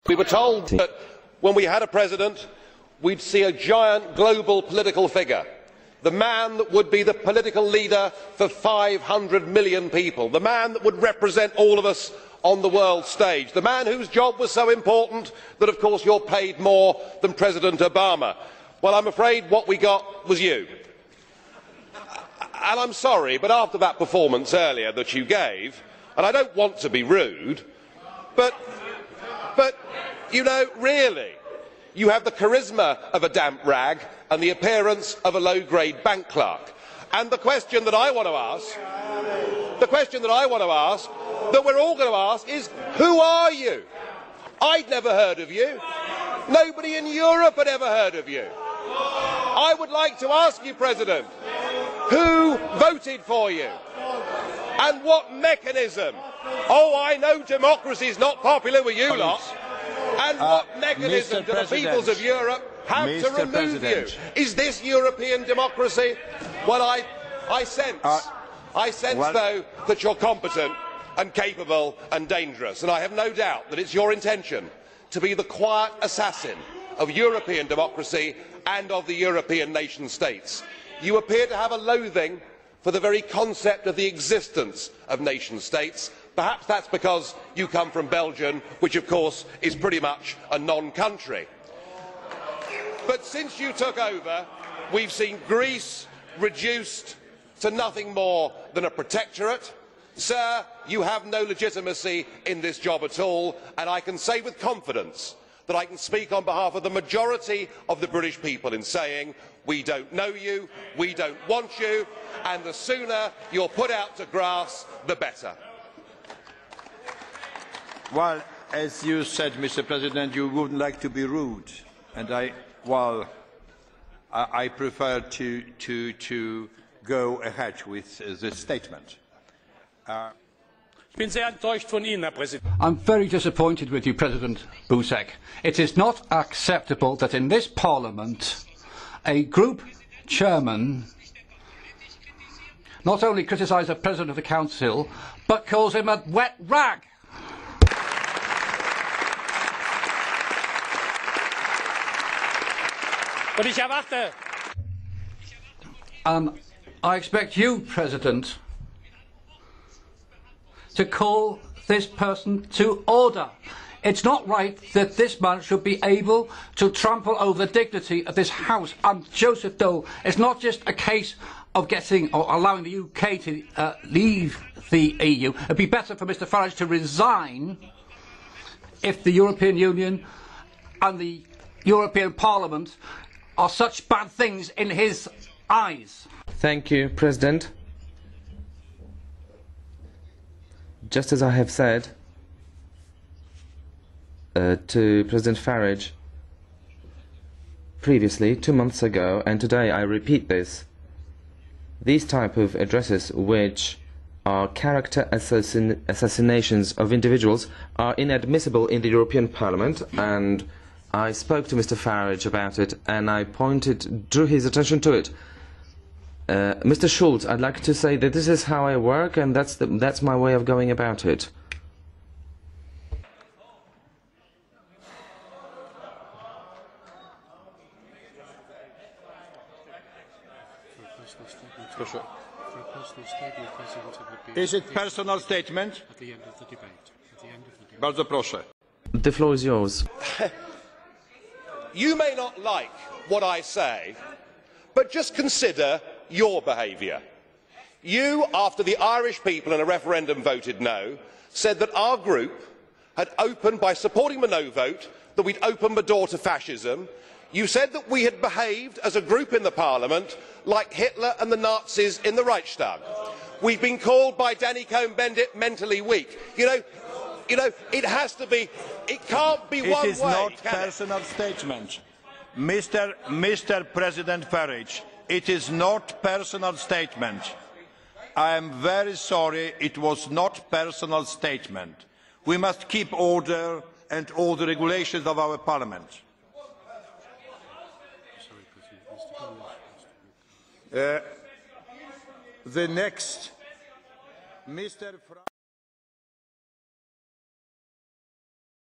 We were told that when we had a president, we'd see a giant global political figure, the man that would be the political leader for 500 million people, the man that would represent all of us on the world stage, the man whose job was so important that, of course, you're paid more than President Obama. Well, I'm afraid what we got was you. And I'm sorry, but after that performance earlier that you gave, and I don't want to be rude, but you know, really, you have the charisma of a damp rag and the appearance of a low-grade bank clerk. And the question that I want to ask, that we're all going to ask is, who are you? I'd never heard of you. Nobody in Europe had ever heard of you. I would like to ask you, President, who voted for you? And what mechanism? Oh, I know democracy is not popular with you lot. And what mechanism do the peoples of Europe have to remove you? Is this European democracy? Well, I sense, though, that you're competent and capable and dangerous, and I have no doubt that it's your intention to be the quiet assassin of European democracy and of the European nation states. You appear to have a loathing for the very concept of the existence of nation states. Perhaps that's because you come from Belgium, which of course is pretty much a non-country. But since you took over, we've seen Greece reduced to nothing more than a protectorate. Sir, you have no legitimacy in this job at all, and I can say with confidence that I can speak on behalf of the majority of the British people in saying we don't know you, we don't want you, and the sooner you're put out to grass, the better. Well, as you said, Mr. President, you wouldn't like to be rude, and I prefer to go ahead with this statement. I'm very disappointed with you, President Buzek. It is not acceptable that in this Parliament a group chairman not only criticises the President of the Council, but calls him a wet rag. I expect you, President, to call this person to order. It's not right that this man should be able to trample over the dignity of this House. And Joseph Dole, it's not just a case of getting or allowing the UK to leave the EU. It'd be better for Mr Farage to resign if the European Union and the European Parliament are such bad things in his eyes. Thank you, President. Just as I have said to President Farage previously, 2 months ago, and today I repeat this, these type of addresses, which are character assassinations of individuals, are inadmissible in the European Parliament, and I spoke to Mr Farage about it and I drew his attention to it. Mr Schulz, I'd like to say that this is how I work, and that's my way of going about it. Is it personal statement? At the end of the debate. Bardzo proszę. The floor is yours. You may not like what I say, but just consider your behaviour. You, after the Irish people in a referendum voted no, said that our group had opened, by supporting the no vote, that we'd opened the door to fascism. You said that we had behaved as a group in the Parliament like Hitler and the Nazis in the Reichstag. We've been called by Danny Cohn-Bendit mentally weak. You know, it has to be, it can't be one way. It is not personal statement. Mr. President Farage, it is not personal statement. I am very sorry, it was not personal statement. We must keep order and all the regulations of our Parliament. The next, Mr.